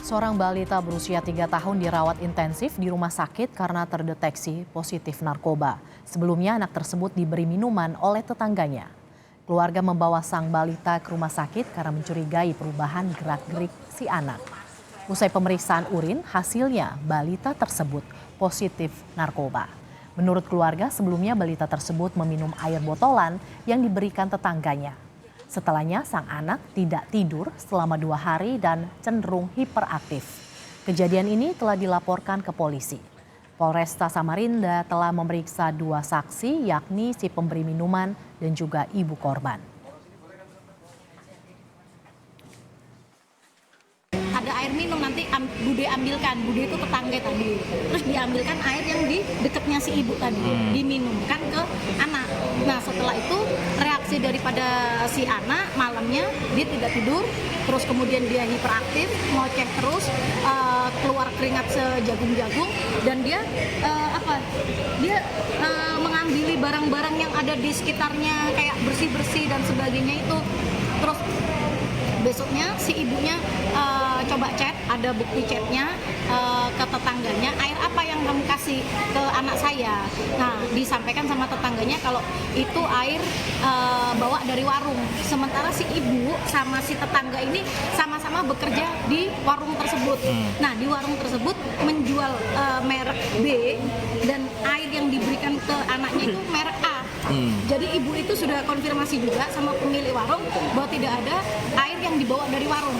Seorang balita berusia 3 tahun dirawat intensif di rumah sakit karena terdeteksi positif narkoba. Sebelumnya anak tersebut diberi minuman oleh tetangganya. Keluarga membawa sang balita ke rumah sakit karena mencurigai perubahan gerak-gerik si anak. Usai pemeriksaan urin, hasilnya balita tersebut positif narkoba. Menurut keluarga, sebelumnya balita tersebut meminum air botolan yang diberikan tetangganya. Setelahnya, sang anak tidak tidur selama 2 hari dan cenderung hiperaktif. Kejadian ini telah dilaporkan ke polisi. Polresta Samarinda telah memeriksa 2 saksi, yakni si pemberi minuman dan juga ibu korban. Ada air minum, nanti Bude ambilkan, Bude itu tetangga tadi. Terus diambilkan air yang di dekatnya si ibu tadi, diminumkan ke anak. Nah setelah itu reaksi daripada si anak malamnya dia tidak tidur, terus kemudian dia hiperaktif, ngoceh terus, keluar keringat sejagung-jagung, dan dia mengambil barang-barang yang ada di sekitarnya kayak bersih-bersih dan sebagainya itu. Terus besoknya si ibunya coba chat, ada bukti chatnya ke tetangganya, air apa yang kamu kasih ke anak saya. Nah disampaikan sama tetangganya kalau itu air bawa dari warung. Sementara si ibu sama si tetangga ini sama-sama bekerja di warung tersebut. Nah di warung tersebut menjual merek B dan air yang diberikan ke anaknya itu merek A. Jadi ibu itu sudah konfirmasi juga sama pemilik warung bahwa tidak ada air yang dibawa dari warung.